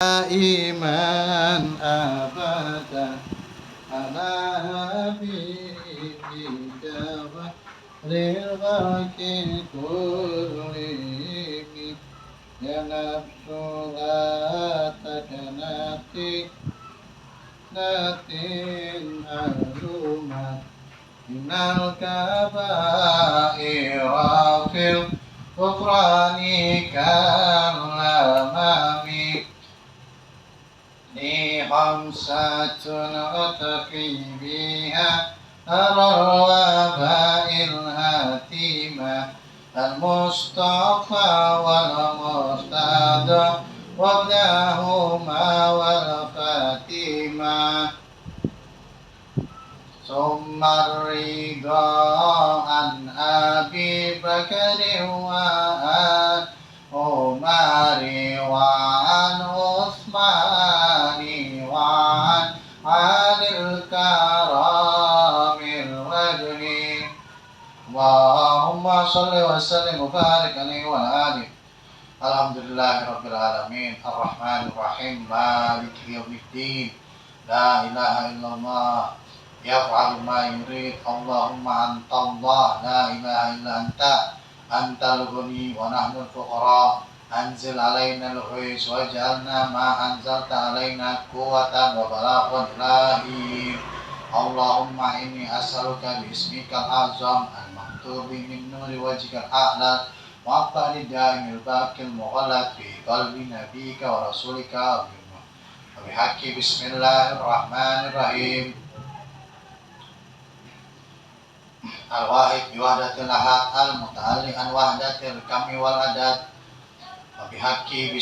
إيمان أبدا على حبيبك رضاك كلهم يا نفس لا تكنتي هلوما إن الكبائر في الغفران كالأمام لي خمسة أتقي بها أرى الوباء الهاتمة المصطفى والمرتضى وابنهما والفاتمة ثم الرضا عن أبي بكر وعن عمر وعن عثمان وعن علي الكرام الوجه اللهم صل وسلم وبارك عليه وعلى آله. Alhamdulillahirrabbilalamin Ar-Rahmanir-Rahim Maliki yaumiddin La ilaha illallah Yaf'alu ma yurid Allahumma antallah La ilaha illa anta Antal ghani wa nahnu al-fuqara Anzil alaina al-ghais waj'alna ma anzalta alaina quwwatan wa balaghan ilahi Allahumma inni as'aluka bismikal azam al-maktubi min nuri wajhikal a'la Wa'fa lidaimil baqil mughallat fi qalbi nabiyika wa rasulika wa bihaqqi bismillahirrahmanirrahim Al-wahid biwahdatil ahad al-muta'alli an wahdatil kami wal adad wa bihaqqi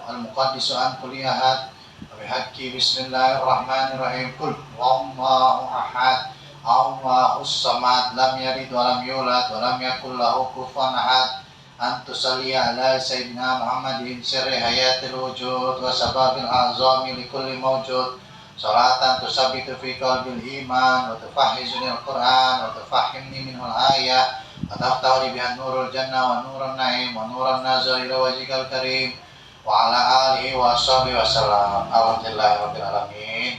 al-muqaddisu an kulli ahad wa bihaqqi bismillahirrahmanirrahim Qul huwallahu ahad Allahus samad lam yalid wa lam yulad wa lam yakul lahu kufuwan ahad Antu salliya ala sayyidina Muhammadin sirri hayatil wujud wa sababil azami likulli mawjud salatan tusabitu fi qalbil iman wa tufahhizuni al-Qur'an wa tufahhimni minhul ayah wa taftahu bihan nurul jannah wa nurun na'im wa nurun nazar ila wajhikal karim wa ala alihi wa sahbihi wa sallam. Alhamdulillahirabbil alamin.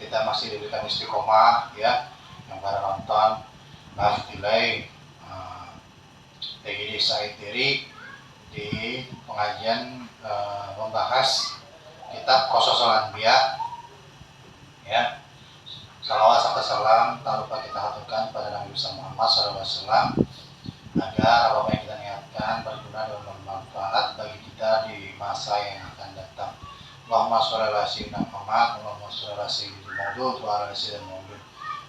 Kita masih diberikan istiqomah ya yang pada nonton live delay TGD Said Diri di pengajian membahas kitab Qasasul Anbiya ya. Salawat serta salam tak lupa kita haturkan pada Nabi Muhammad SAW agar apa yang kita niatkan berguna dan bermanfaat bagi kita di masa yang akan datang. Allahumma sholli ala sayyidina Muhammad, Allahumma sholli ala sayyidil maulud wa ala sayyidil maulud.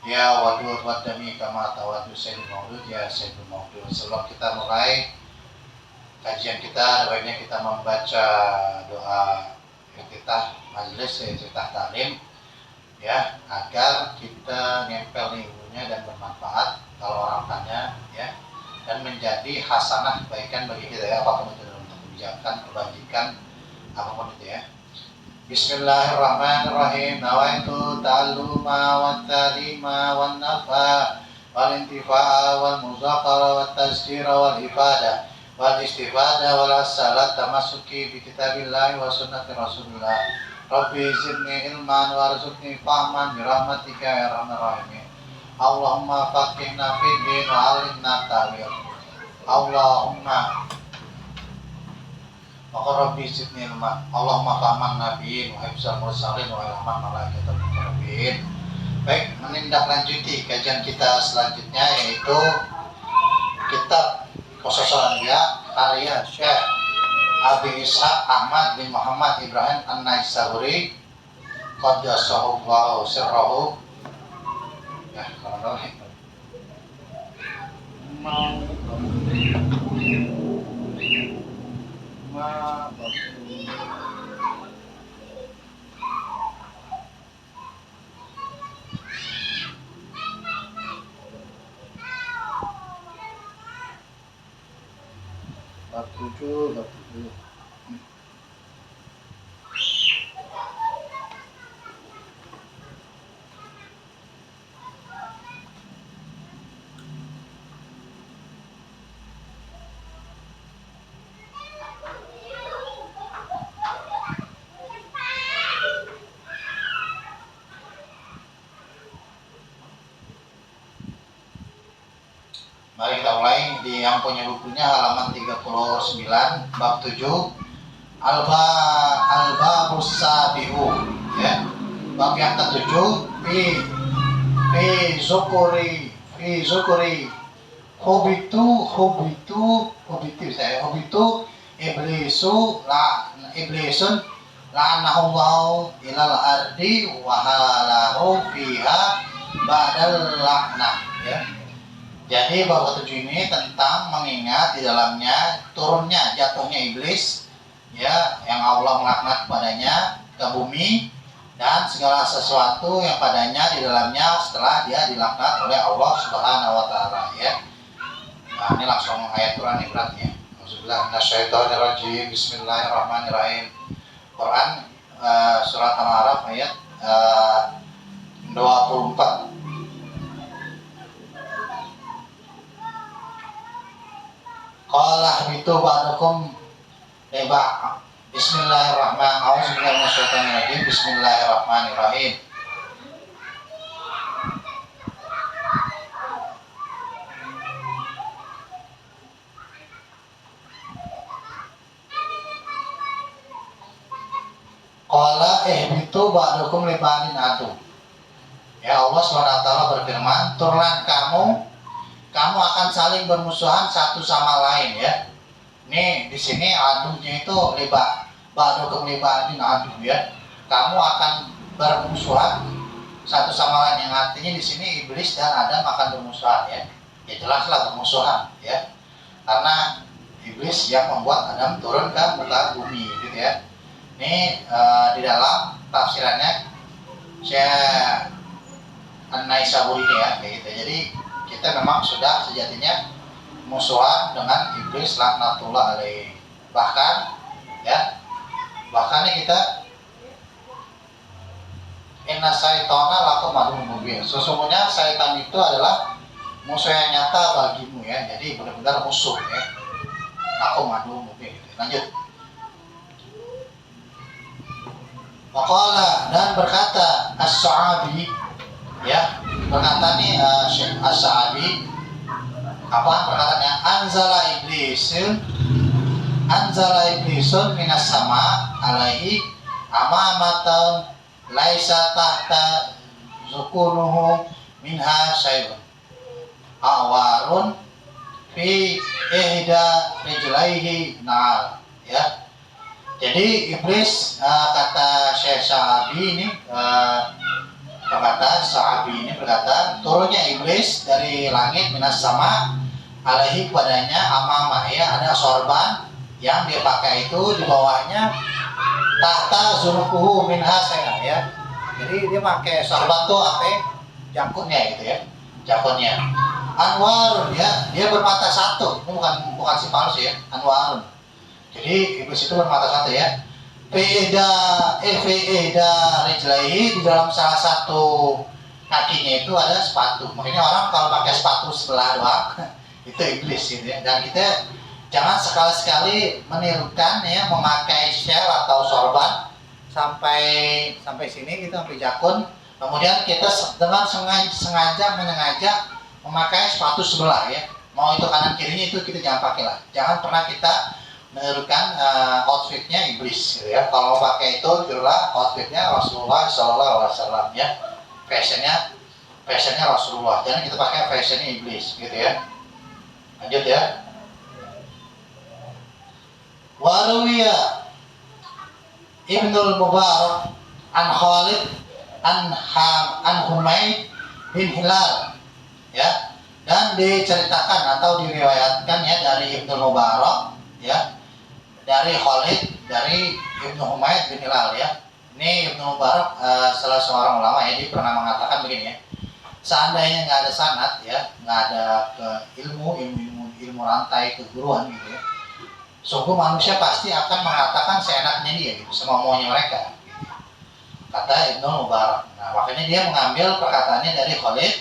Ya wadud wadami kama tawadu sayyidul maulud ya sayyidul maulud. Sebelum kita mulai kajian kita, baiknya kita membaca doa iftitah majelis, iftitah taklim ya, agar kita nempel ilmunya dan bermanfaat kalau orang tanya ya, dan menjadi hasanah kebaikan bagi kita ya, apapun itu dalam kebijakan, kebajikan, apapun itu ya. Bismillahirrahmanirrahim. Nawaitu ta'alluma wa ta'lima wa nafa wal intifa'a wal muzaqara wa tazkira wal ifadah wal istifada wal salat tamasuki bi kitabillahi wa sunnati rasulillah. Rabbi zidni ilman warzuqni fahman bi rahmatika ya arhamar rahimin. Allahumma faqihna fid din wa 'allimna ta'wil. Allahumma maka Rabbi zidni ilman. Allahumma fahman nabiyyin wa hifzal mursalin wa ilman malaikatul muqarrabin. Baik, menindaklanjuti kajian kita selanjutnya yaitu kitab Qasasul Anbiya karya Syekh Abi Ishaq Ahmad bin Muhammad Ibrahim An-Naisaburi Qaddasallahu sirrahu. Ya, kalau mau bab 7 yang punya bukunya halaman 39 bab 7 Alba Musabihu, ya. Bab yang ketujuh fi zukuri hobitu iblisun la'anahullahu ilal ardi wa halahu fiha ba'dal laknah, ya. Jadi bab ketujuh ini tentang mengingat di dalamnya turunnya jatuhnya iblis, ya, yang Allah melaknat kepadanya ke bumi dan segala sesuatu yang padanya di dalamnya setelah dia dilaknat oleh Allah Subhanahu wa taala, ya. Nah, ini langsung ayat Quran yang berat, ya. Auzubillahi minasyaitonirrajim. Bismillahirrahmanirrahim. Quran surat Al-A'raf ayat 24. Qala habitu ba'dakum Bismillahirrahmanirrahim. Bismillahirrahmanirrahim. Qala ihbitu ba'dakum li ba'din adu. Ya, Allah SWT berfirman, turunlah kamu akan saling bermusuhan satu sama lain, ya. Nih di sini adunya itu ba'dakum li ba'din adu, ya. Kamu akan bermusuhan satu sama lain, yang artinya di sini iblis dan Adam akan bermusuhan, ya. Ya jelaslah bermusuhan, ya. Karena iblis yang membuat Adam turun ke muka bumi, gitu, ya. Ini di dalam tafsirannya saya An-Naisaburi ini, ya, kayak gitu. Jadi kita memang sudah sejatinya musuhan dengan iblis laknatullah alaih. Bahkan nih kita inna syaitana lakum aduwwun mubin. Sesungguhnya syaitan itu adalah musuh yang nyata bagimu, ya. Jadi benar-benar musuh, ya. Lakum aduwwun mubin. Lanjut. Waqala, dan berkata As-Sa'abi, ya, berkata nih Syekh As-Sa'abi, apa perkataannya? Anzala iblisun minas sama alaihi amamatan laisa tahta zukunuhu minha syai'un awarun fi ihda rijlaihi nar, ya. Jadi iblis kata Syekh Sa'abi ini berkata turunnya iblis dari langit minas sama alaihi kepadanya amamah, ya, ada sorban yang dia pakai itu di bawahnya tahta zunukuhu minha saya, ya. Jadi dia pakai sorban tuh apa? Jangkutnya gitu, ya. Jangkutnya anwarun, ya, dia bermata satu. Itu bukan si palsu, ya, anwarun. Jadi iblis itu bermata satu, ya. Fida rijlaihi, di dalam salah satu kakinya itu ada sepatu. Makanya orang kalau pakai sepatu sebelah doang itu iblis, gitu, ya. Dan kita jangan sekali-sekali menirukan, ya, memakai shell atau sorban sampai sini gitu, sampai jakun. Kemudian kita dengan menyengaja memakai sepatu sebelah, ya. Mau itu kanan kirinya itu kita jangan pakai lah. Jangan pernah kita menirukan outfitnya iblis, gitu, ya. Kalau mau pakai itu tirulah outfitnya Rasulullah SAW, ya. Fashionnya Rasulullah. Jangan kita pakai fashionnya iblis, gitu, ya. Lanjut, ya. Waruwiya Ibnul Mubarak an Khalid an Humaid bin Hilal, ya. Dan diceritakan atau diriwayatkan, ya, dari Ibnul Mubarak, ya, dari Khalid, dari Ibnu Humaid bin Hilal, ya. Ini Ibnu Mubarak salah seorang ulama, ya. Dia pernah mengatakan begini, ya. Seandainya nggak ada sanad, ya, nggak ada ilmu rantai keguruan, gitu, ya, sungguh manusia pasti akan mengatakan seenaknya dia, gitu, semaunya mereka, gitu. Kata Ibnu Mubarak. Nah, makanya dia mengambil perkataannya dari Khalid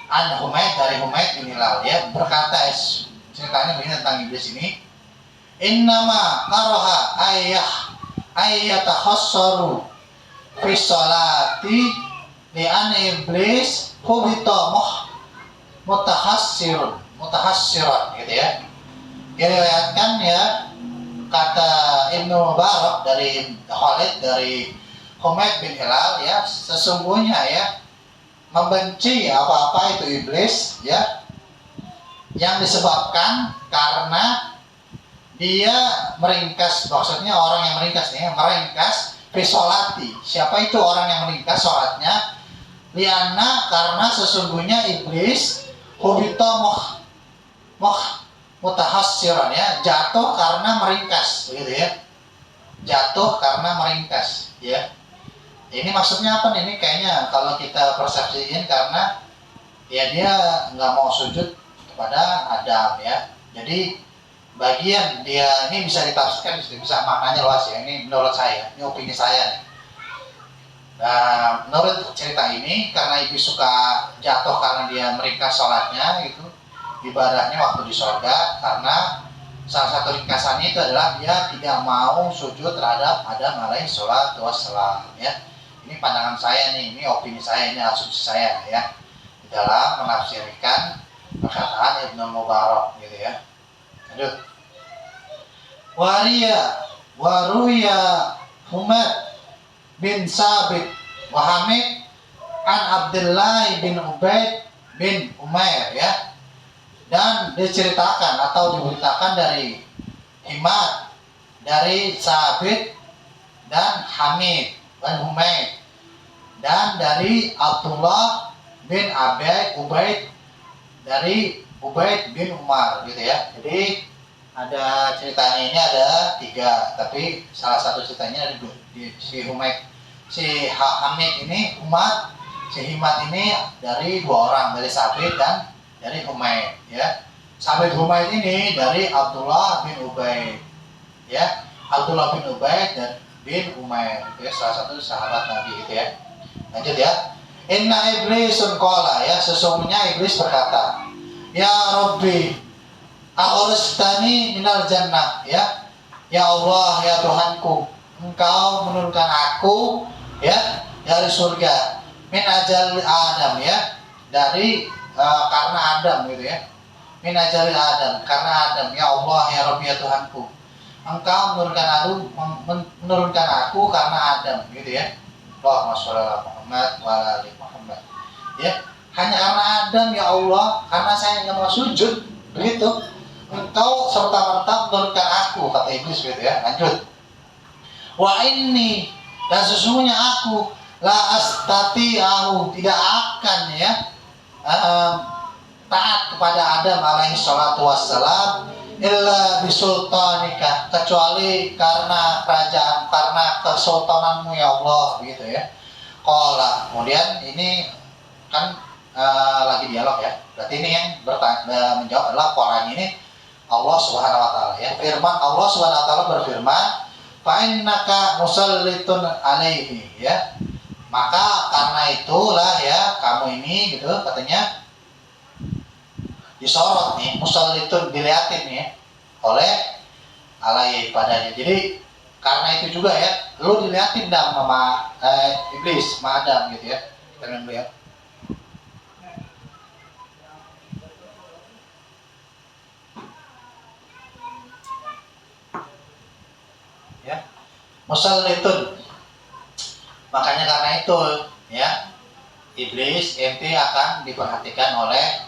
an Humaid, dari Humaid bin Hilal, ya. Berkata, ceritanya begini tentang iblis ini. Innama karaha ayyatakhassaru fi sholati li an iblis hubita mutahassirun mutahassiran gitu ya. Diriwayatkan ya, kata Ibnu Mubarak dari Khalid dari Humaid bin Hilal ya, sesungguhnya ya membenci apa-apa itu iblis ya, yang disebabkan karena dia meringkas, maksudnya orang yang meringkas nih, meringkas fi sholati. Siapa itu orang yang meringkas sholatnya? Liana, karena sesungguhnya iblis hubita mutahassiran ya, jatuh karena meringkas begitu ya. Jatuh karena meringkas ya. Ini maksudnya apa nih? Ini kayaknya kalau kita persepsiin karena ya dia nggak mau sujud kepada Adam ya. Jadi bagian dia ini bisa ditafsirkan, bisa maknanya luas ya. Ini menurut saya, ini opini saya nih. Nah, menurut cerita ini karena iblis suka jatuh karena dia meringkas sholatnya gitu, ibadahnya waktu di surga, karena salah satu ringkasannya itu adalah dia tidak mau sujud terhadap Adam alaihi salatu wassalam ya. Ini pandangan saya nih, ini opini saya, ini asumsi saya ya, di dalam menafsirkan perkataan Ibnu Mubarak gitu ya. Lanjut. Waruya Humaid bin Sabit wa Hamid an Abdullah bin Ubaid bin Umair ya. Dan diceritakan atau diberitakan dari Himad, dari Sabit dan Hamid bin Humaid, dan dari Abdullah bin Ubaid, dari Ubaid bin Umar gitu ya. Jadi ada ceritanya ini ada 3, tapi salah satu ceritanya ada si Humaid, si Hamid ini Umar, si Himad ini dari 2 orang, dari Sabit dan dari Humaid ya. Sabit Humaid ini dari Abdullah bin Ubaid ya. Abdullah bin Ubaid dan bin Umair itu ya, salah satu sahabat Nabi gitu ya. Lanjut ya. Inna iblisun qala ya, sesungguhnya iblis berkata, ya Rabbi akhrajtani minal jannah ya. Ya Allah, ya Tuhanku, Engkau menurunkan aku ya dari surga, min ajal Adam ya, dari karena Adam gitu ya. Min ajal Adam, karena Adam. Ya Allah, ya Rabbi, ya Tuhanku, Engkau menurunkan aku karena Adam gitu ya. Allahumma sholli ala Muhammad wa ala ali Muhammad. Ya, hanya karena Adam ya Allah, karena saya nggak mau sujud begitu, Engkau serta-merta menurunkan aku, kata iblis gitu ya. Lanjut. Wa inni, dan sesungguhnya aku la astati'ahu, tidak akan ya taat kepada Adam alaihi salatu wassalam illa bisultanika, kecuali karena kerajaan, karena kesultananmu ya Allah begitu ya. Qala, kemudian ini kan lagi dialog ya. Berarti ini yang menjawab adalah qala ini Allah Subhanahu wa taala ya. Firman Allah Subhanahu wa taala berfirman, fa innaka musallitun alaihi ya. Maka karena itulah ya kamu ini gitu katanya disorot nih, musallitun, dilihatin nih oleh alaihi padanya. Jadi karena itu juga ya, lu dilihatin dah sama iblis, sama Adam gitu ya. Kita lihat. Ya, musallitun. Makanya karena itu ya, iblis ente akan diperhatikan oleh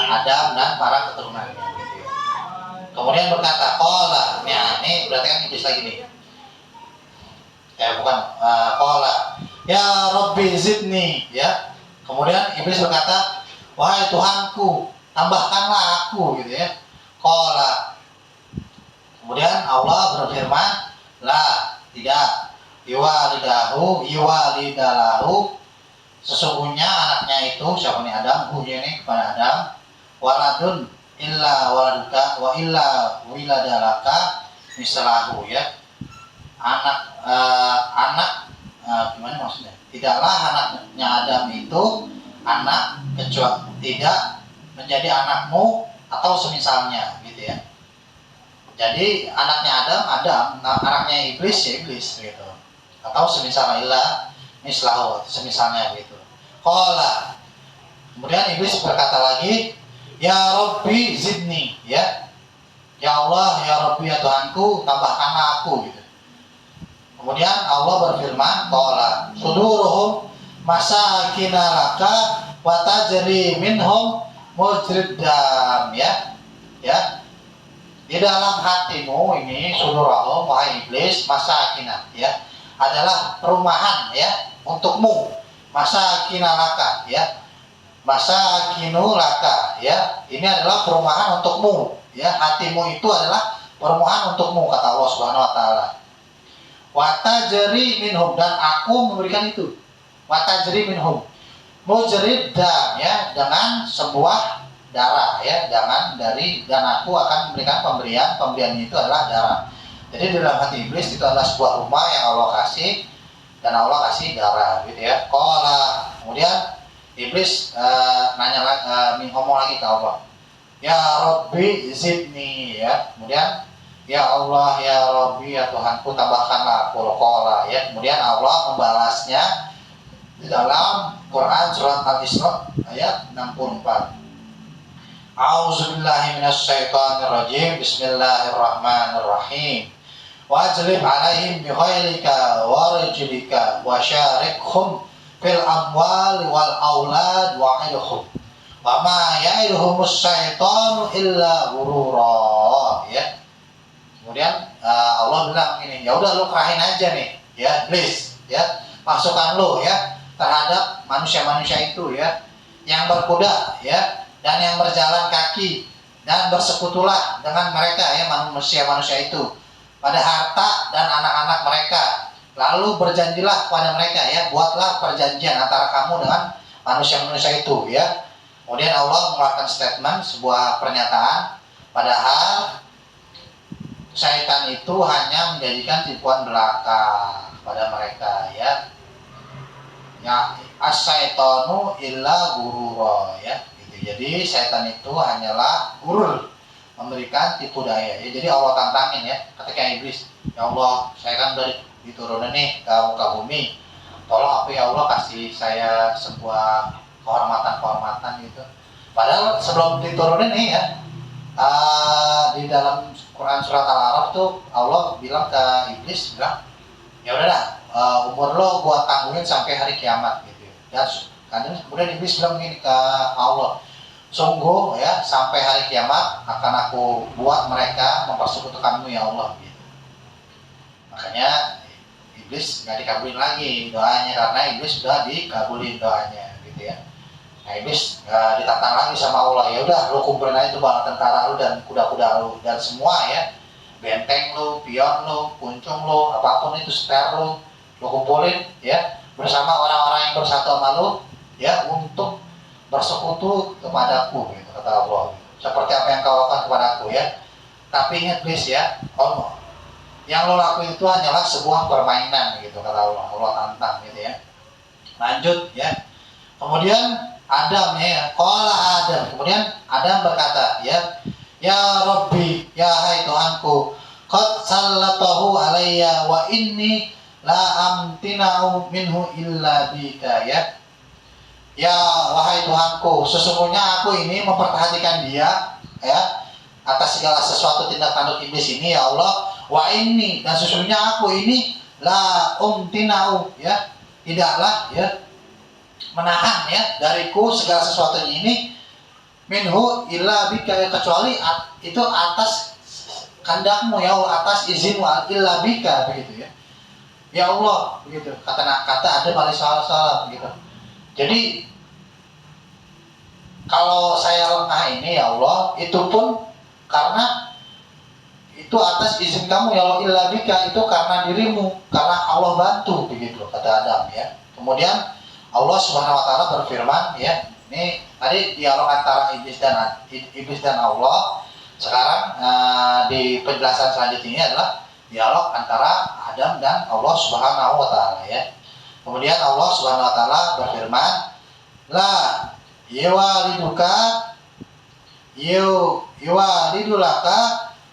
Adam dan para keturunannya gitu ya. Kemudian berkata qala, ya ini berarti kan iblis lagi nih. Qala ya Rabbi zidni ya. Kemudian iblis berkata, wahai Tuhanku, tambahkanlah aku gitu ya. Qala, kemudian Allah berfirman, la, tidak, yuwalidalahu, sesungguhnya anaknya itu, siapa nih Adam, ini kepada Adam, waladun illa waladuka wa illa wiladalaka mislahu ya. Gimana maksudnya? Tidaklah anaknya Adam itu anak kecuali tidak menjadi anakmu atau semisalnya gitu ya. Jadi anaknya Adam, anaknya iblis ya iblis gitu. Atau semisal illa mislahu, semisalnya gitu. Qala, kemudian iblis berkata lagi, Ya Rabbi zidni, ya. Ya Allah, ya Rabbi, ya Tuhanku, tambahkanlah aku gitu. Kemudian Allah berfirman, qala suduruhum masakina laka wa tajri minhum mujrid dam, ya. Ya. Di dalam hatimu ini suduruhum, wahai iblis, masakina, ya, adalah perumahan, ya, untukmu. Masakina laka, ya. Masakinu laka, ya. Ini adalah perumahan untukmu, ya. Hatimu itu adalah perumahan untukmu, kata Allah Subhanahu wa taala. Watajri minhum, dan aku memberikan itu. Watajri minhum mujrid dam, ya, dengan sebuah darah, ya, jangan dari, dan aku akan memberikan pemberian itu adalah darah. Jadi dalam hati iblis itu adalah sebuah rumah yang Allah kasih, dan Allah kasih darah, gitu ya. Qala, kemudian iblis ngomong lagi ke Allah, ya Rabbi zidni, ya. Kemudian ya Allah, ya Rabbi, ya Tuhanku, tambahkanlah aku. Qala, ya. Kemudian Allah membalasnya di dalam Quran surat Al-Isra ayat 64. A'udzubillahi minasyaitonirrajim. Bismillahirrahmanirrahim. Wajlib alaihim bikhailika wa rijlika wa syarikhum fil amwal wal aulad wa'idhum wa ma ya'iduhumus syaitanu illa ghurura, ya. Kemudian Allah bilang ini, ya udah lu kerahin aja nih, ya, iblis, ya, pasukan lu, ya, terhadap manusia-manusia itu, ya, yang berkuda, ya, dan yang berjalan kaki, dan bersekutulah dengan mereka, ya, manusia-manusia itu pada harta dan anak-anak mereka. Lalu berjanjilah kepada mereka, ya, buatlah perjanjian antara kamu dengan manusia-manusia itu, ya. Kemudian Allah mengeluarkan statement, sebuah pernyataan, padahal syaitan itu hanya menjadikan tipuan belaka pada mereka, ya. Ya, as-syaitanu illa gurura, ya. Gitu. Jadi syaitan itu hanyalah gurur, memberikan tipu daya. Ya, jadi Allah tantangin, ya, ketika iblis, ya Allah, saya kan udah diturunin nih ke bumi, tolong apa ya Allah, kasih saya sebuah kehormatan gitu. Padahal sebelum diturunin nih, ya, di dalam Quran surat Al-A'raf tuh Allah bilang ke iblis, bilang, ya udah dah, umur lo gua tanggungin sampai hari kiamat, gitu. Dan kemudian iblis bilang gini ke Allah, sungguh, ya, sampai hari kiamat akan aku buat mereka mempersekutukanmu, ya Allah, gitu. Makanya iblis nggak dikabulin lagi doanya, karena iblis sudah dikabulin doanya, gitu ya. Nah, iblis ditantang lagi sama Allah, ya udah lu kumpulin aja tuh bala tentara lu dan kuda-kuda lu dan semua, ya, benteng lu, pion lu, kuncung lu, apapun itu, spare lu kumpulin, ya, bersama orang-orang yang bersatu sama lu, ya, untuk bersekutu kepadaku, gitu, kata Allah. Seperti apa yang kau lakukan kepadaku, ya. Tapi ingat please, ya, Allah, yang lo lakuin itu hanyalah sebuah permainan, gitu, kata Allah. Allah tantang, gitu, ya. Lanjut, ya. Kemudian Adam, ya, qala Adam. Kemudian Adam berkata, ya, ya Rabbi, ya hai Tuhanku, qad sallatahu alayya wa inni la amtina'u minhu illa bika, ya. Ya wahai Tuhanku, sesungguhnya aku ini memperhatikan dia, ya, atas segala sesuatu tindak tanduk iblis ini, ya Allah. Wa inni, dan sesungguhnya aku ini la umtina'u, ya, tidaklah, ya, menahan, ya, dariku segala sesuatunya ini minhu illa bika, ya, kecuali itu atas kehendakmu, ya Allah, atas izinmu, illa bika, begitu, ya. Ya Allah, begitu kata Adam alaihissalam, begitu. Jadi kalau saya lengah ini, ya Allah, itu pun karena itu atas izin kamu, ya Allah, illa bika, itu karena dirimu, karena Allah bantu, begitu kata Adam, ya. Kemudian Allah Subhanahu wa taala berfirman, ya, ini tadi dialog antara iblis dan Allah. Sekarang di penjelasan selanjutnya ini adalah dialog antara Adam dan Allah Subhanahu wa taala, ya. Kemudian Allah Subhanahu wa taala berfirman, la yuwalidulaka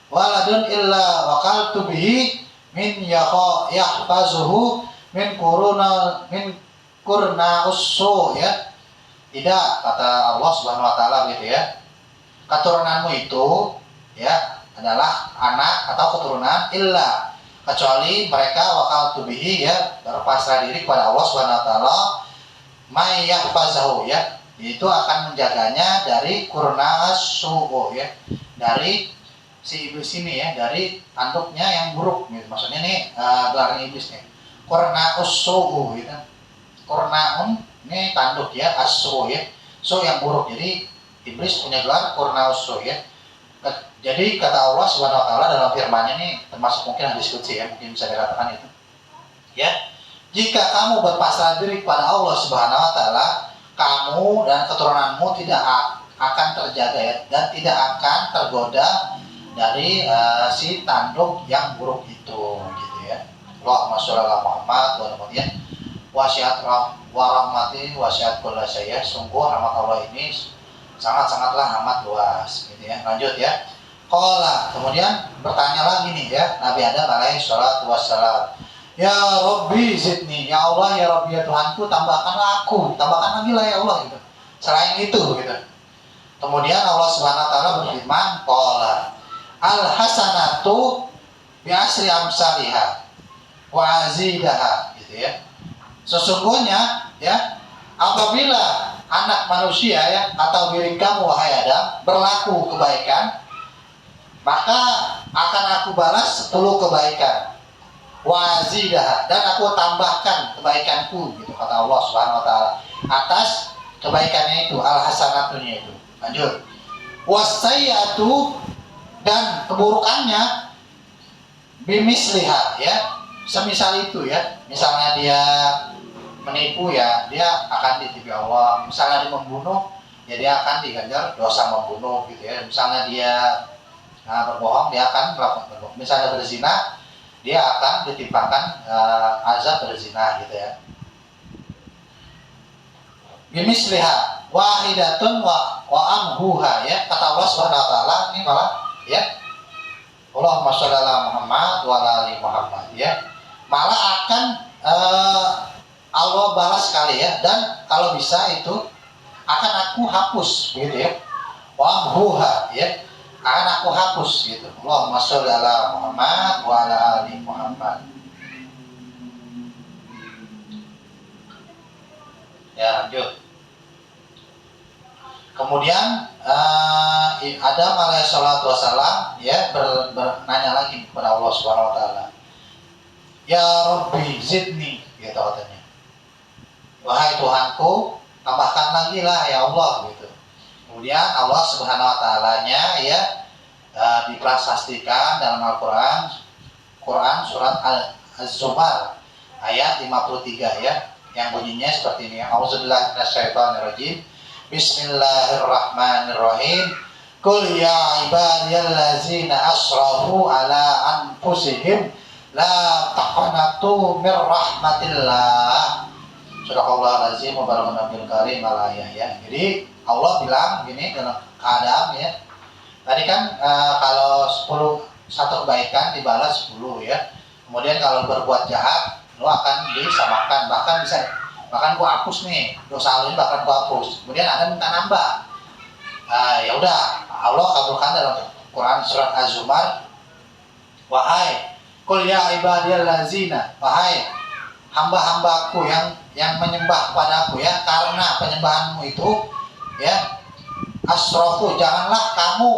waladun illa waqaltu bihi min yahfazuhu min kurna ussu, ya. Tidak, kata Allah Subhanahu wa taala, gitu, ya. keturunanmu itu ya adalah anak atau keturunan illa, kecuali mereka wakal tubihi ya berpasrah diri kepada Allah Subhanahu wa taala, may yahfazahu ya, itu akan menjaganya dari kurna su'u ya, dari si iblis ini ya, dari tanduknya yang buruk gitu. Maksudnya nih gelarnya iblis nih, kurna su'u gitu. Kurnaun ini tanduk ya, asu ya, so yang buruk. Jadi iblis punya gelar kurna usu ya. Jadi kata Allah Subhanahu wa taala dalam firman-Nya nih, termasuk mungkin hadis qudsi ya, mungkin bisa dikatakan itu. Ya. Jika kamu berpasrah diri kepada Allah Subhanahu wa taala, kamu dan keturunanmu tidak akan terjaga ya, dan tidak akan tergoda dari si tanduk yang buruk itu gitu ya. Allahumma sholli ala Muhammad wa kemudian wasiat warahmati wasiat kulla syai'. Sungguh rahmat Allah ini sangat-sangatlah amat luas gitu ya. Lanjut ya. Qala, kemudian bertanya lagi nih ya Nabi Adam alaihi salatu wassalam, ya Rabbi zidni, ya Allah ya Rabbi ya Tuhanku, tambahkanlah aku, tambahkan lagi lah ya Allah gitu, selain itu gitu. Kemudian Allah Subhanahu wa taala berfirman, qala al hasanatu bi asri amsalihha wa azidaha gitu ya. Sesungguhnya ya, apabila anak manusia ya atau diri kamu wahai Adam berlaku kebaikan, maka akan aku balas 10 kebaikan, wazidah, dan aku tambahkan kebaikanku gitu kata Allah Subhanahu wa taala atas kebaikannya itu, al hasanatunya itu. Lanjut, wasayyatu, dan keburukannya bimisliha ya, semisal itu ya. Misalnya dia menipu ya, dia akan ditipu Allah. Misalnya dia membunuh ya, dia akan diganjar dosa membunuh gitu ya. Misalnya dia berbohong, dia akan melakukan berbohong. Misalnya berzina, dia akan ditimpakan azab berzina gitu ya. Bimisliha wahidatun wa amhuha ya, kata Allah Subhanahu wa taala ini malah ya, Allahumma sholli ala Muhammad wa ala ali Muhammad ya, malah akan Allah balas sekali ya, dan kalau bisa itu akan aku hapus gitu ya, wa amhuha ya, akan aku hapus gitu. Allahumma sholli ala Muhammad wa ala ali Muhammad. Ya lanjut. Kemudian Adam alaihi salatu wassalam ya bernanya lagi kepada Allah Subhanahu wa taala, ya Rabbi zidni gitu katanya, wahai Tuhanku tambahkan lagi lah ya Allah gitu. Kemudian Allah Subhanahu wa taalanya ya diprasastikan dalam Al-Quran, surat Az-Zumar ayat 53 ya, yang bunyinya seperti ini. A'udzubillahi minasyaitonirrajim. Bismillahirrahmanirrahim. Qul ya ibadiyallazina asrafu ala anfusihim la taqnatu mir rahmatillah. Surahullah azim wa barakallahu nabil karim alayah ya. Jadi Allah bilang gini dalam keadaan ya. Tadi kan kalau 1 kebaikan dibalas 10 ya. Kemudian kalau berbuat jahat lo akan disamakan, bahkan gua hapus nih dosa lo ini, bahkan gua hapus. Kemudian ada minta nambah. Ya udah, Allah kabulkan dalam Quran surat Az-Zumar, wahai qul ya ibadiyallazina, wahai hamba-hambaku yang menyembah padaku ya, karena penyembahanmu itu ya asrofu, janganlah kamu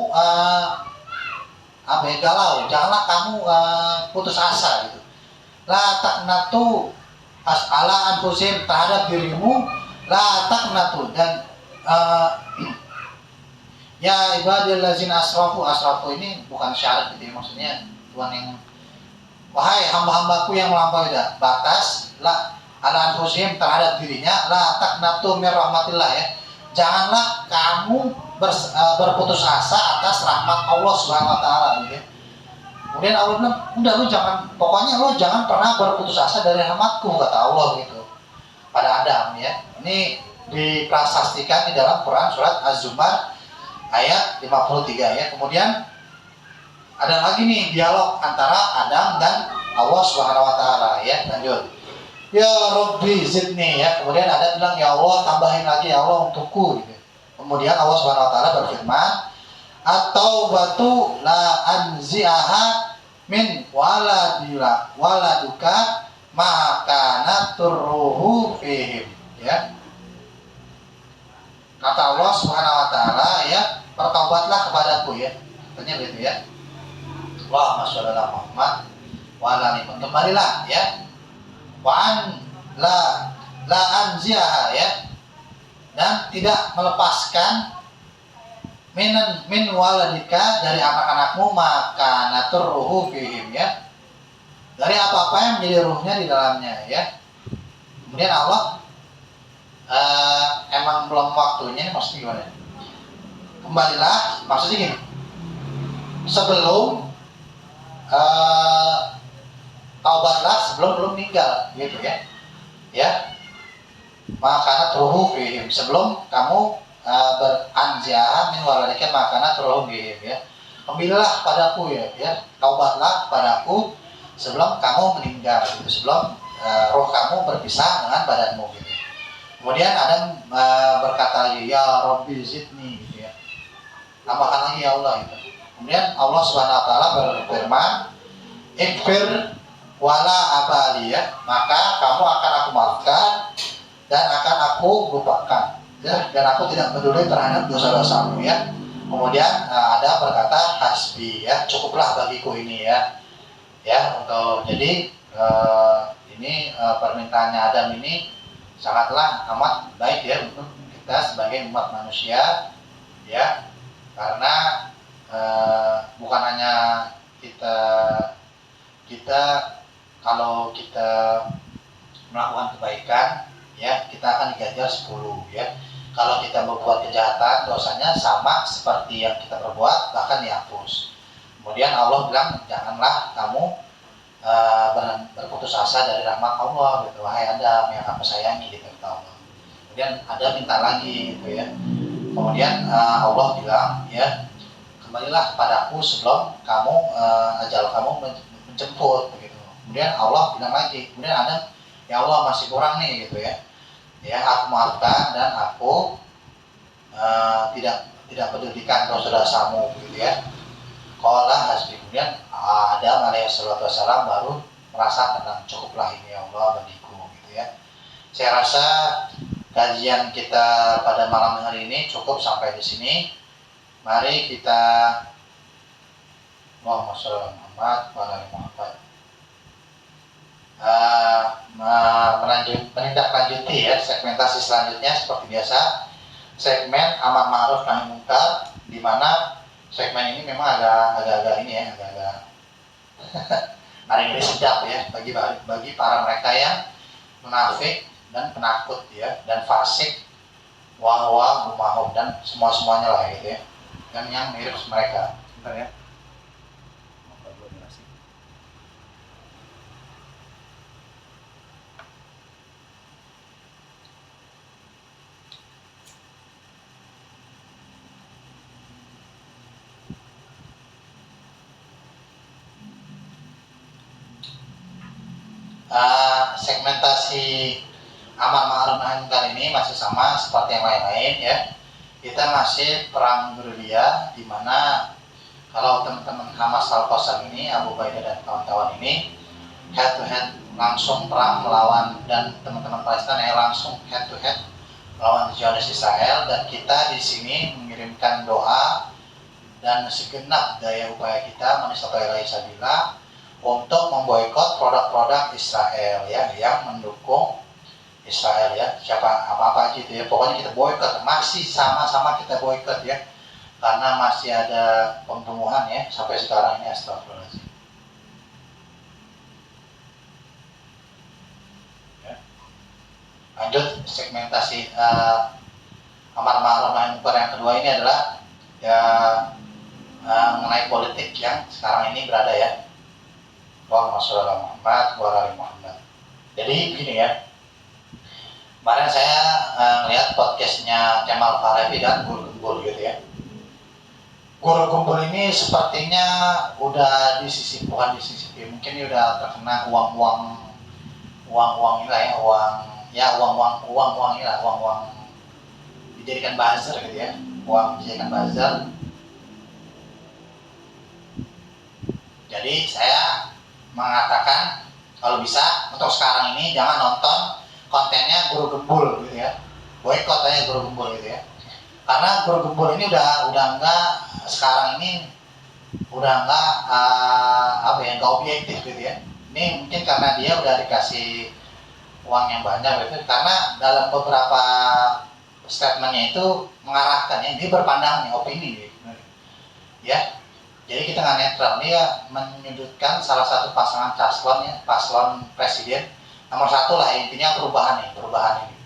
galau, janganlah kamu putus asa gitu. La taqnatu ala anfusim, terhadap dirimu, la taqnatu, dan ya ibadillazina asrafu ini bukan syarat gitu, maksudnya Tuhan yang wahai hamba-hambaku yang melampaui batas, la ala anfusim, terhadap dirinya, la taqnatu mir rahmatillah ya, janganlah kamu berputus asa atas rahmat Allah Subhanahu wa taala gitu. Kemudian Allah bilang, udah lu jangan, pokoknya lu jangan pernah berputus asa dari rahmatku kata Allah gitu pada Adam ya. Ini diprasastikan di dalam Quran surat Az-Zumar ayat 53 ya. Kemudian ada lagi nih dialog antara Adam dan Allah Subhanahu wa taala ya. Lanjut. Ya Rabbi zidni ya. Kemudian Adam bilang, ya Allah tambahin lagi ya Allah untukku gitu. Kemudian Allah Subhanahu wa taala berfirman, atau batu la anziaha min waladuka maka naturruhu fihim, ya. Kata Allah Subhanahu wa taala, ya, bertaubatlah kepadaku, ya. Katanya begitu, ya. Allahumma shalli ala Muhammad wa ala ali Muhammad. Kembalilah, ya. Wa an la anziaha, ya. Dan tidak melepaskan min waladika dari anak-anakmu maka naturruhu fihim, ya. Dari apa-apa yang menjadi ruhnya di dalamnya, ya. Kemudian Allah emang belum waktunya, ini maksudnya gimana? Kembalilah, maksudnya gini. Sebelum taubatlah sebelum belum meninggal, gitu, ya. Ya. Maka naturuhu fihim, sebelum kamu beranziah min waladika maka naturuhu fihim, ya. Kembalilah padaku, ya. Taubatlah padaku sebelum kamu meninggal, gitu. Sebelum roh kamu berpisah dengan badanmu, gitu. Kemudian Adam berkata lagi, ya Rabbi zidni, gitu, ya. Tambahkan lagi ya Allah, gitu. Kemudian Allah Subhanahu wa taala berfirman, ikfir wala abali, ya. Maka kamu akan aku maafkan dan akan aku lupakan, ya. Dan aku tidak peduli terhadap dosa-dosamu, ya. Kemudian Adam berkata, hasbi, ya, cukuplah bagiku ini, ya. Ya, untuk jadi ini permintaannya Adam ini sangatlah amat baik, ya, untuk kita sebagai umat manusia, ya, karena bukan hanya kita kalau kita melakukan kebaikan, ya, kita akan diganjar 10, ya. Kalau kita berbuat kejahatan, dosanya sama seperti yang kita perbuat, bahkan dihapus. Kemudian Allah bilang, janganlah kamu berputus asa dari rahmat Allah, gitu, wahai Adam yang aku sayangi, gitu, kata Allah. Kemudian Adam minta lagi, gitu, ya. Kemudian Allah bilang, ya, kembalilah padaku sebelum kamu ajal kamu menjemput, begitu. Kemudian Allah bilang lagi, kemudian Adam, ya Allah masih kurang nih, gitu, ya. Ya, aku maafkan dan aku tidak pedulikan dosa-dosamu, gitu, ya. Qala hasbi. Kemudian Adam alaihissalatu wassalam baru merasa tenang, cukuplah ini ya Allah bagiku, gitu, ya. Saya rasa kajian kita pada malam hari ini cukup sampai di sini. Mari kita Allahumma shalli ala Muhammad wa ala ali Muhammad. Menindaklanjuti, ya, segmentasi selanjutnya seperti biasa, segmen amar ma'ruf nahi munkar, di mana segmen ini memang agak-agak ini, ya, agak-agak ngeri sedap, ya, bagi para mereka yang munafik dan penakut, ya, dan fasik, wa mumahum, dan semuanya lah, gitu, ya, dan yang mirip mereka. Bentar, ya. Segmentasi amar ma'ruf nahi munkar ini masih sama seperti yang lain-lain, ya. Kita masih perang gerilya, di mana kalau teman-teman Hamas Al-Qassam ini, Abu Ubaidah dan kawan-kawan ini head to head langsung perang melawan, dan teman-teman Palestina yang langsung head to head melawan Zionis Israel, dan kita di sini mengirimkan doa dan segenap daya upaya kita menistaqai sabila untuk memboikot produk-produk Israel, ya, yang mendukung Israel, ya, siapa apa-apa aja, gitu, ya. Pokoknya kita boikot, masih sama-sama kita boikot, ya, karena masih ada pembunuhan, ya, sampai sekarang ini, astagfirullahaladzim. Ya. Lanjut segmentasi amar ma'ruf nahi munkar yang kedua ini adalah, ya, mengenai politik yang sekarang ini berada, ya. Allahumma sholli ala Muhammad wa ala ali Muhammad. Jadi begini, ya. Kemarin saya lihat podcastnya Kemal Palevi dan Guru Gembul, gitu, ya. Guru Gembul ini sepertinya udah bukan disisipi, mungkin dia udah terkena uang ini lah, ya, uang ini lah, uang dijadikan buzzer, gitu, ya. Uang dijadikan buzzer. Jadi saya mengatakan kalau bisa untuk sekarang ini jangan nonton kontennya Guru Gembul gitu ya, boykot aja Guru Gembul gitu ya, karena Guru Gembul ini udah enggak sekarang ini udah enggak enggak objektif gitu ya. Ini mungkin karena dia udah dikasih uang yang banyak gitu, karena dalam beberapa statementnya itu mengarahkan ya, dia berpandangan opini gitu. Ya, jadi kita nggak netral, dia menyudutkan salah satu pasangan calon ya, paslon presiden nomor 1 lah, intinya perubahan ini.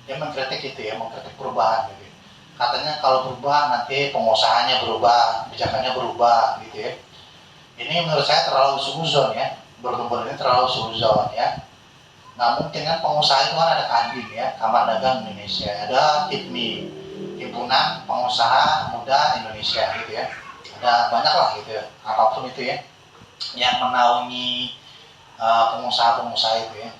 Dia mengkritik itu ya, mengkritik perubahan gitu. Katanya kalau berubah nanti pengusahanya berubah, kebijakannya berubah gitu ya. Ini menurut saya terlalu suzon ya, berkumpul ini terlalu suzon ya. Nggak mungkin kan, pengusaha itu kan ada Kadin ya, Kamar Dagang Indonesia, ada HIPMI, Himpunan Pengusaha Muda Indonesia gitu ya. Ada banyak lah gitu ya, apapun itu ya, yang menaungi pengusaha-pengusaha itu ya.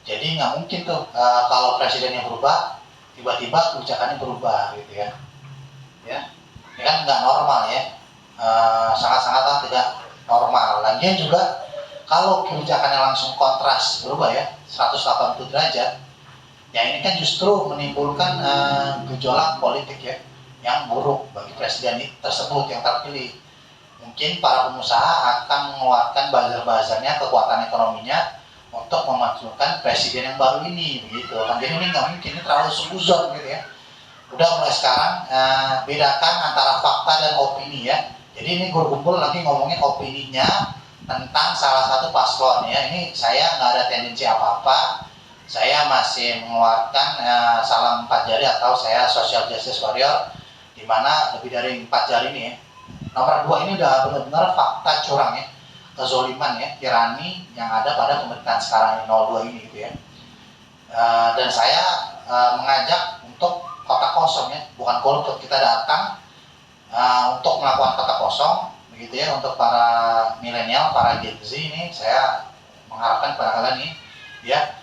Jadi nggak mungkin tuh kalau presidennya berubah, tiba-tiba kebijakannya berubah gitu ya. Ya, ini kan nggak normal ya, sangat-sangat tidak normal. Lagian juga kalau kebijakannya langsung kontras berubah ya, 180 derajat, ya ini kan justru menimbulkan gejolak politik ya, yang buruk bagi presiden tersebut yang terpilih. Mungkin para pengusaha akan mengeluarkan buzzer-buzzernya, kekuatan ekonominya untuk memajukan presiden yang baru ini begitu kan. Jadi ini nggak mungkin, ini terlalu suzon gitu ya. Udah mulai sekarang bedakan antara fakta dan opini ya. Jadi ini Guru Gembul lagi ngomongin opininya tentang salah satu paslon ya. Ini saya nggak ada tendensi apa-apa, saya masih mengeluarkan salam 4 jari atau saya social justice warrior, di mana lebih dari 4 jari ini ya. Nomor 2 ini udah benar-benar fakta curang ya, kezoliman ya, tirani yang ada pada pemerintahan sekarang ini, 02 ini gitu ya. Dan saya mengajak untuk kota kosong ya, bukan golput. Kita datang untuk melakukan kota kosong begitu ya, untuk para milenial, para Gen Z ini saya mengharapkan kepada kalian ini ya.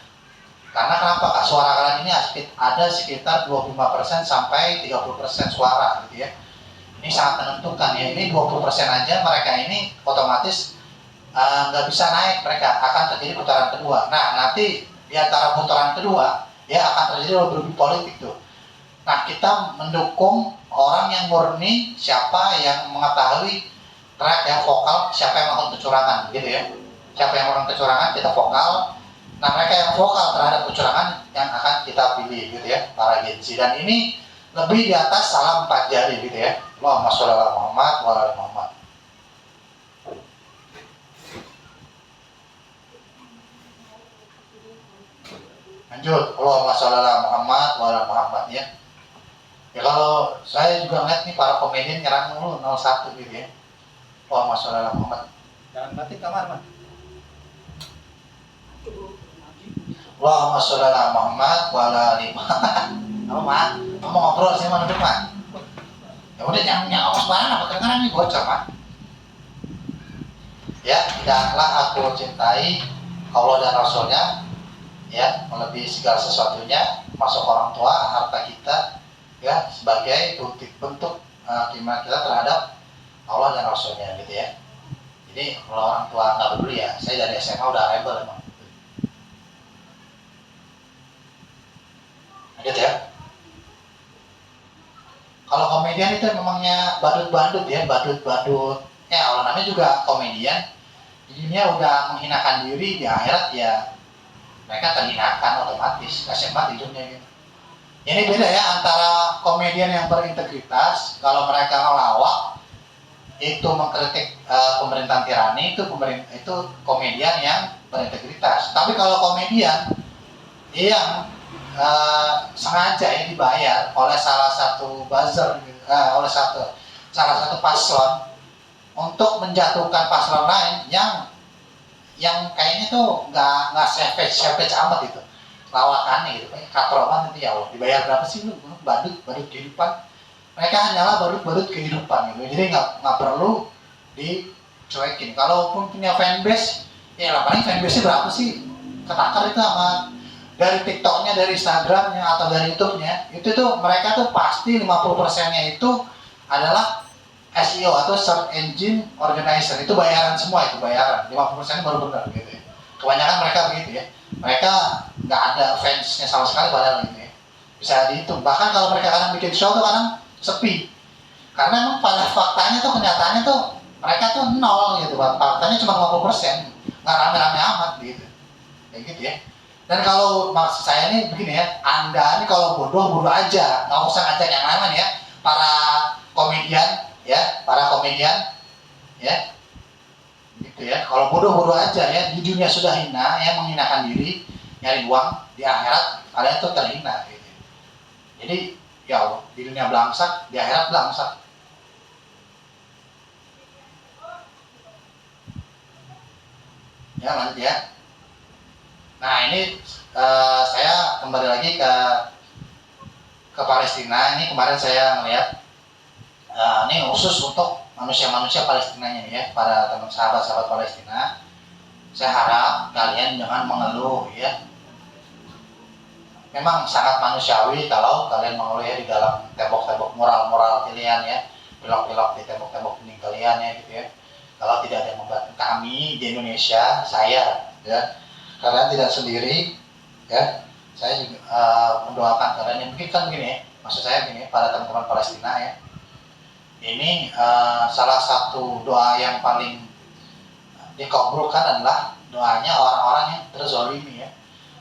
Karena kenapa? Suara kalian ini ada sekitar 25% sampai 30% suara gitu ya. Ini sangat menentukan ya. Ini 20% aja mereka ini otomatis nggak bisa naik, mereka akan terjadi putaran kedua. Nah, nanti di antara putaran kedua ya akan terjadi lobby politik tuh. Nah, kita mendukung orang yang murni, siapa yang mengetahui track yang vokal, siapa yang melakukan kecurangan gitu ya. Siapa yang melakukan kecurangan, kita vokal. Nah, mereka yang vokal terhadap kecurangan yang akan kita pilih gitu ya, para Gen Z. Dan ini lebih di atas salam 4 jari gitu ya. Allahumma sholli ala Muhammad wa ala Muhammad. Lanjut, Allahumma sholli ala Muhammad wa ala Muhammad ya. Ya kalau saya juga ngeliat nih para komedian nyerang mulu 01 gitu ya. Allahumma sholli ala Muhammad. Jangan mati kamar mah. Allahumma sholli ala Muhammad wa ala ali Muhammad. Apa mah? Kamu ngobrol sih mah duduk mah. Ya udah jangan nyawa sembarangan, apa kedengaran nih bocor mah. Ya, tidaklah aku cintai Allah dan Rasulnya ya melebihi segala sesuatunya, masuk orang tua, harta kita ya sebagai bentuk iman kita terhadap Allah dan Rasulnya gitu ya. Jadi kalau orang tua nggak peduli ya, saya dari SMA udah rebel emang. Gitu ya. Kalau komedian itu memangnya badut-badut ya, badut-badut. Ya Allah, namanya juga komedian. Jadinya udah menghinakan diri, di akhirat ya mereka terhinakan otomatis, kasihan banget hidupnya gitu. Ini beda ya antara komedian yang berintegritas. Kalau mereka ngelawak itu mengkritik pemerintahan tirani, itu komedian yang berintegritas. Tapi kalau komedian yang sengaja ya dibayar oleh salah satu buzzer, oleh salah satu paslon untuk menjatuhkan paslon lain yang kayaknya tuh nggak savage amat itu lawakannya gitu, kayak katroman itu ya Allah, dibayar berapa sih lu, badut kehidupan, mereka hanyalah badut kehidupan gitu, jadi nggak perlu dicuekin. Kalaupun punya fanbase ya lah, paling fanbase-nya berapa sih, ketakar itu sama dari TikToknya, dari Instagramnya, atau dari YouTube-nya, itu tuh mereka tuh pasti 50%-nya itu adalah SEO atau Search Engine Organizer itu bayaran semua, itu bayaran 50% baru benar gitu ya. Kebanyakan mereka begitu ya, mereka nggak ada fansnya sama sekali padahal gitu ya, bisa dihitung. Bahkan kalau mereka kadang bikin show tuh kadang sepi, karena emang pada faktanya tuh, kenyataannya tuh mereka tuh nol gitu, faktanya cuma 50%, nggak rame-rame amat gitu, kayak gitu ya. Dan kalau maksud saya ini begini ya, Anda ini kalau bodoh aja, nggak usah ngajak yang lain ya, para komedian ya, ya, gitu ya. Kalau bodoh aja ya, di dunia sudah hina ya, menghinakan diri, nyari uang, di akhirat kalian tuh terhina gitu. Jadi ya Allah, di dunia belangsak, di akhirat belangsak. Ya lanjut ya. Nah ini saya kembali lagi ke Palestina. Ini kemarin saya melihat ini khusus untuk manusia-manusia Palestinanya ya, para teman sahabat-sahabat Palestina. Saya harap kalian jangan mengeluh ya. Memang sangat manusiawi kalau kalian mengeluh ya di dalam tembok-tembok mural-mural kalian ya, pilok-pilok di tembok-tembok dinding kalian ya gitu ya. Kalau tidak ada yang membantu kami di Indonesia, saya ya, kalian tidak sendiri ya. Saya juga mendoakan kalian yang mungkin kan gini, maksud saya gini, para teman-teman Palestina ya. Ini salah satu doa yang paling dikabulkan adalah doanya orang-orang yang terzalimi ya.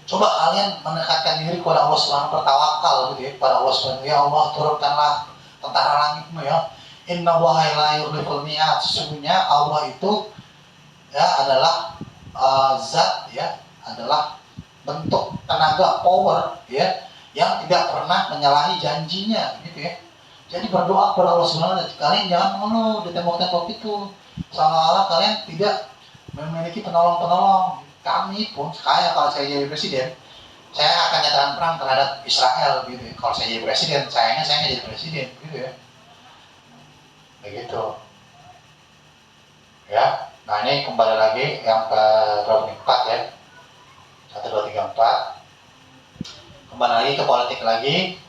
Coba kalian mendekatkan diri kepada Allah Subhanahu, bertawakal gitu ya, kepada Allah Subhanahu. Ya Allah, turunkanlah tentara langitmu ya. Inna Allaha la yukhliful mi'ad. Sesungguhnya Allah itu ya adalah zat ya, adalah bentuk tenaga power ya, yang tidak pernah menyalahi janjinya gitu ya. Jadi berdoa kepada Allah Subhanahu wa taala. Kalian jangan mengeluh di tembok-tembok itu, seolah-olah kalian tidak memiliki penolong-penolong. Kami pun, kalau saya jadi presiden, saya akan nyatakan perang terhadap Israel gitu ya. Kalau saya jadi presiden, sayangnya saya nggak jadi presiden gitu ya. Begitu ya. Nah ini kembali lagi yang ke 24 ya, 1, 2, 3, 4. Kembali lagi ke politik lagi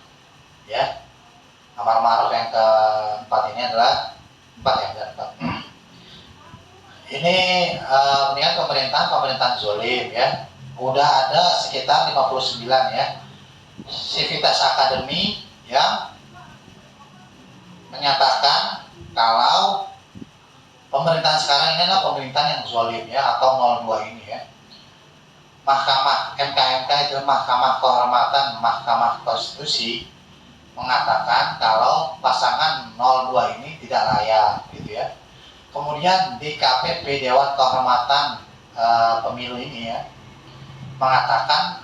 ya. Amar ma'ruf yang keempat ini adalah 4 ya, 4. Ini mendingan pemerintahan zolim ya. Udah ada sekitar 59 ya Civitas Academy yang menyatakan kalau pemerintahan sekarang ini adalah pemerintahan yang zolim ya, atau 02 ini ya. Mahkamah MKMK itu, Mahkamah Kehormatan Mahkamah Konstitusi, mengatakan kalau pasangan 02 ini tidak layak gitu ya. Kemudian di KPP Dewan Kehormatan Pemilu ini ya, mengatakan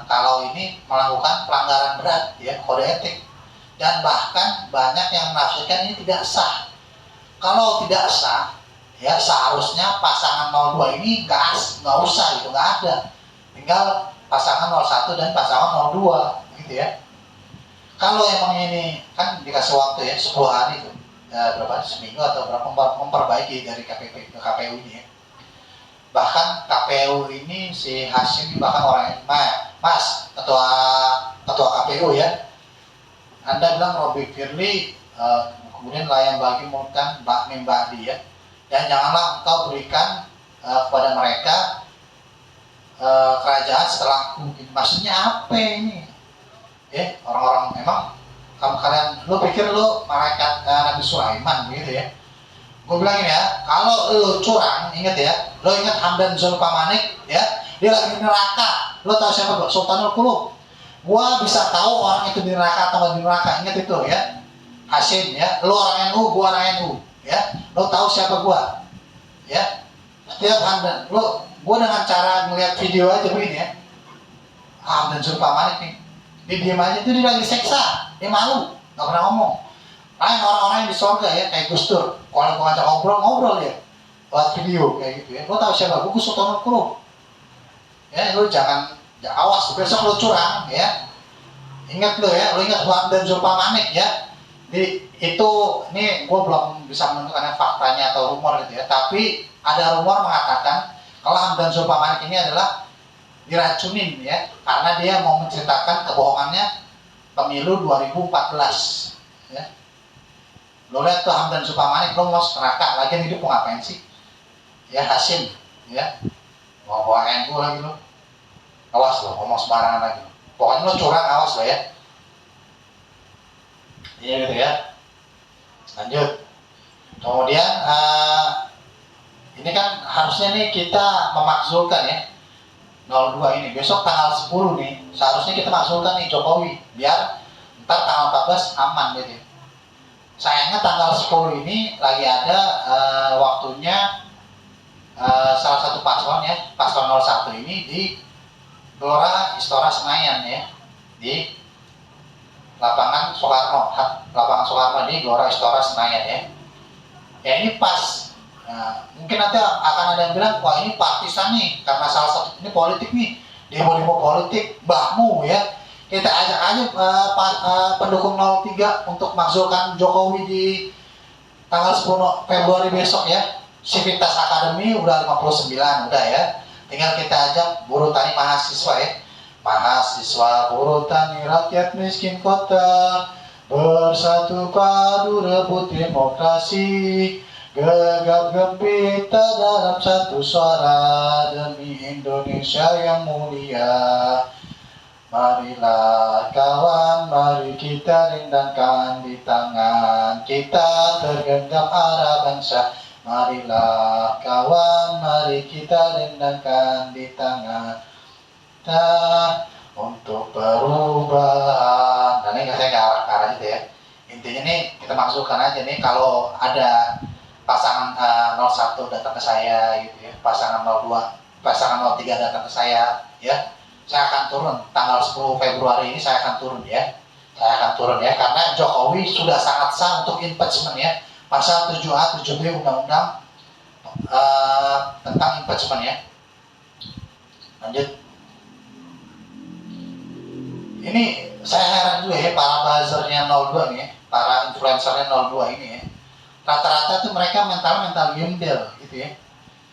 kalau ini melakukan pelanggaran berat ya, kode etik, dan bahkan banyak yang menafsirkan ini tidak sah. Kalau tidak sah ya, seharusnya pasangan 02 ini nggak usah gitu, nggak ada, tinggal pasangan 01 dan pasangan 02 gitu ya. Kalau emang ini kan dikasih waktu ya 10 hari itu berapa, seminggu atau berapa, memperbaiki dari KPU ini ya. Bahkan KPU ini si Hasim bahkan orangnya, Mas ketua KPU ya, Anda bilang Robi Firly kemudian layan bagi mulkan bakmi ba'di ya, dan janganlah engkau berikan kepada mereka kerajaan setelahku. Maksudnya apa ini ya? Orang-orang memang kalian, lo pikir lo malaikat Nabi Sulaiman gitu ya? Gue bilang ini ya, kalau lo curang, ingat ya, lo ingat Hamdan Zulpamanik ya, dia lagi di neraka. Lo tahu siapa gua? Sultanul Qulub. Gua bisa tahu orang itu di neraka atau nggak di neraka, ingat itu ya. Hasim ya, lo orang NU, gua orang NU ya. Lo tahu siapa gua ya? Setiap Hamdan, gua dengan cara melihat video aja begini ya, Hamdan Zulpamanik nih, dia diam aja, itu dia lagi seksa, dia malu, nggak pernah ngomong. Lain orang-orang yang di surga ya, kayak Gus Dur, kalau gua ngajak ngobrol ya, buat video kayak gitu ya. Lo tahu siapa? Gua Sultanul Qulub. Ya, lo jangan awas besok lo curang ya. Ingat lo ya, lo ingat Hamdan Zulpamanik ya. Itu ini gue belum bisa menentukan faktanya atau rumor gitu ya, tapi ada rumor mengatakan kalau Hamdan Zulpamanik ini adalah diracunin ya, karena dia mau menceritakan kebohongannya pemilu 2014 ya. Lo lihat tuh Hamdan Supamanik lo mau neraka lagi hidup mau ngapain sih? Ya Hasim, ya mau bawa NU lagi lo, awas lo ngomong sembarangan lagi. Pokoknya lo curang awas lo ya. Iya gitu ya. Lanjut. Kemudian ini kan harusnya nih kita memakzulkan ya 02 ini. Besok tanggal 10 nih seharusnya kita makzulkan nih Jokowi biar ntar tanggal 14 aman gitu. Sayangnya tanggal 10 ini lagi ada waktunya salah satu paslon ya, paslon 01 ini di Gelora Istora Senayan ya, di lapangan Soekarno di Gelora Istora Senayan ya. Ya ini pas, mungkin nanti akan ada yang bilang, wah ini partisan nih, karena salah satu ini politik nih, demo-demo politik, bahmu ya. Kita ajak aja pendukung 03 untuk makzulkan Jokowi di tanggal 10 Februari besok ya. Civitas Academy udah 59 udah ya. Tinggal kita ajak buruh tani mahasiswa ya. Mahasiswa buruh tani rakyat miskin kota bersatu padu rebut demokrasi, gegap gempita dalam satu suara demi Indonesia yang mulia. Marilah kawan, mari kita rindangkan di tangan kita tergenggam arah bangsa. Marilah kawan, mari kita rindangkan di tangan kita untuk perubahan. Nah ini saya nggak arah-arah gitu ya. Intinya nih kita masukkan aja nih kalau ada pasangan 01 datang ke saya gitu ya, pasangan 02, pasangan 03 datang ke saya ya. Saya akan turun tanggal 10 Februari ini saya akan turun ya. Saya akan turun ya karena Jokowi sudah sangat sah untuk impeachment ya. Pasal 7A 7B Undang-Undang tentang impeachment ya. Lanjut. Ini saya heran juga ya para buzzernya 02 nih ya, para influencernya 02 ini ya. Rata-rata tuh mereka mental gembel gitu ya.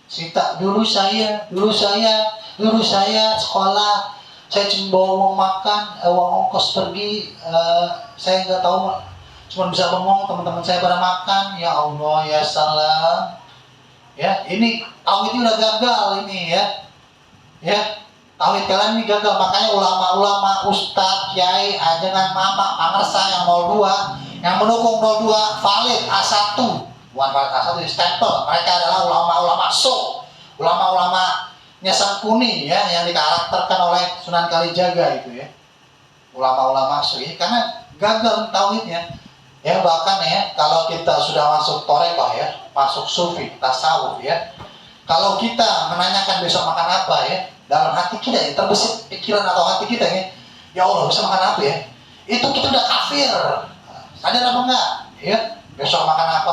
Sita dulu saya sekolah, saya cuma bawa uang makan, uang ongkos pergi, saya nggak tahu, cuma bisa bengong, teman-teman saya pada makan, ya Allah ya salam, ya ini tauhid udah gagal ini ya tauhid kalian ini gagal, makanya ulama-ulama, ustadz, kiai, ajengan, mama, pangersa yang 02, yang mendukung 02 valid A1, bukan valid A1 di stempel, mereka adalah ulama-ulama ulama-ulama Nyesang Kuni ya, yang dikarakterkan oleh Sunan Kalijaga itu ya, ulama-ulama sufi, karena gagal tauhidnya ya. Bahkan ya kalau kita sudah masuk torekoh ya, masuk sufi, tasawuf ya, kalau kita menanyakan besok makan apa ya, dalam hati kita ya, terbesit pikiran atau hati kita ya Allah bisa makan apa ya, itu kita udah kafir. Sadar apa enggak ya, besok makan apa,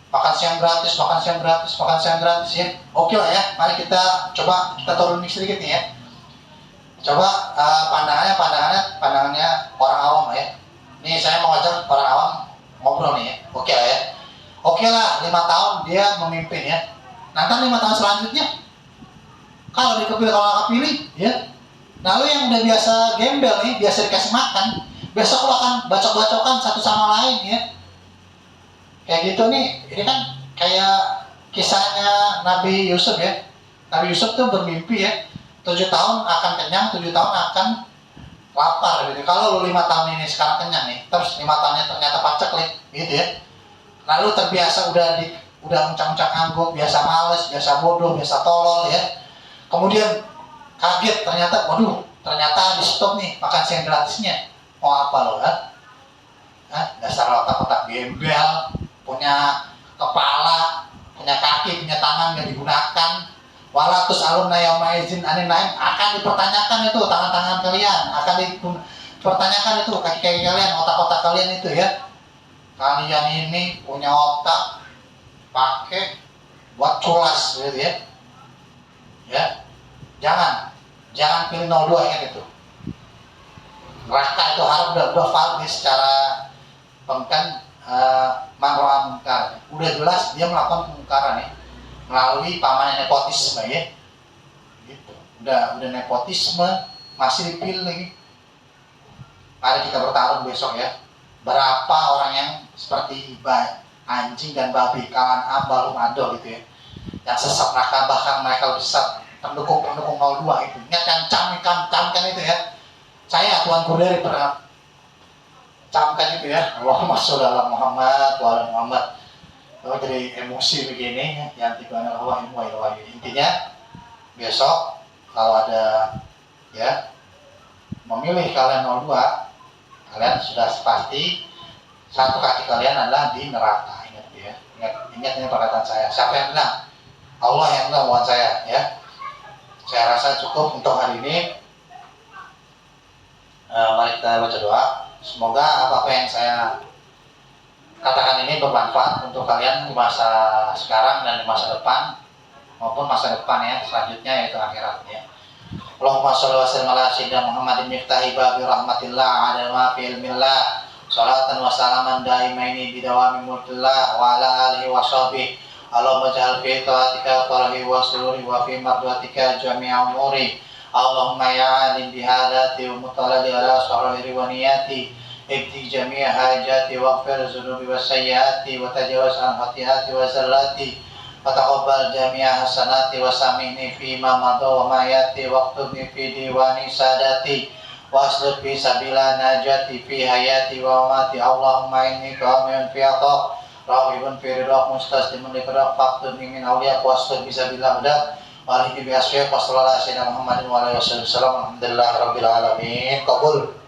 makan siang gratis ya. Oke lah ya, mari kita coba turun sedikit nih ya. Coba pandangannya orang awam ya. Nih saya mau ajak orang awam ngobrol nih ya. Oke lah 5 tahun dia memimpin ya. Nanti 5 tahun selanjutnya kalau dikepilih kalau kepilih ya. Lalu yang udah biasa gembel nih, biasa dikasih makan, besok lo akan bacok-bacokan satu sama lain ya. Kayak gitu nih, ini kan kayak kisahnya Nabi Yusuf ya. Nabi Yusuf tuh bermimpi ya, 7 tahun akan kenyang, 7 tahun akan lapar gitu. Kalau lu 5 tahun ini sekarang kenyang nih, terus 5 tahunnya ternyata paceklik gitu ya. Lalu terbiasa udah uncang-uncang angguk, biasa males, biasa bodoh, biasa tolol ya. Kemudian kaget ternyata di stop nih makan siang gratisnya. Mau apa lo kan? Dasar otak-otak gembel, punya kepala, punya kaki, punya tangan nggak digunakan. Walatus alumna yauma izin anin naim, akan dipertanyakan itu tangan-tangan kalian, akan dipertanyakan itu kaki-kaki kalian, otak-otak kalian itu ya. Kalian ini punya otak pakai buat culas gitu ya. Ya. Jangan pilih 02 ingat itu. Neraka itu harus udah valid secara pengkan manroa mungkar. Udah jelas dia melakukan kemungkaran ya, melalui pamannya nepotisme ya. Gitu. Udah nepotisme masih dipilih lagi. Mari kita bertarung besok ya. berapa orang yang seperti anjing dan babi, kawan abal umado gitu ya, yang sesat mereka, bahkan mereka lebih sesat pendukung 02 itu. Ingat yang camkan itu ya, saya Tuan Kudari pernah camkan itu ya, Allahumma sholli ala Muhammad wa ala Muhammad. Kalau jadi emosi begini ya, yang tiba Allah intinya besok kalau ada ya memilih kalian 02, kalian sudah pasti satu kaki kalian adalah di neraka. Ingat ya, ingat ini perkataan saya. Siapa yang bilang? Allah yang bilang, bukan saya ya. Saya rasa cukup untuk hari ini. Mari kita baca doa. Semoga apa-apa yang saya katakan ini bermanfaat untuk kalian di masa sekarang dan di masa depan maupun masa depan ya, selanjutnya yaitu akhirat ya. Allahumma sholli wa sallim ala sayyidina Muhammadin miftahi babi rahmatillah ala ma fi ilmillah salatan wa salaman daimaini bidawami mulkillah wa ala alihi wa sahbihi. Allahumma ja'al fi taatika farahi wa sururi wa fi mardatika jami'a umuri. Allahumma ya alim bihadati wa mutalali ala sahari wa niyati ibti jami'a hajati waghfir zunubi wa sayyati wa tajawaz an hatihati wa zallati wa taqabbal jami'a hasanati wa samihni fi ma madha wa ma yati waktubni fi diwani sadati wa aslud fi sabila najati fi hayati wa mati. Allahumma inni qa'imun fi atak rahibun fi ridhaq mustaslimun li qadar faqtubni min awliyak wa aslud fi sabila hudak wa alihi bi asfiya wa sallallahu alaihi wa sallam Muhammadin wa alihi wa sallam. Alhamdulillah rabbil alamin. Qabul.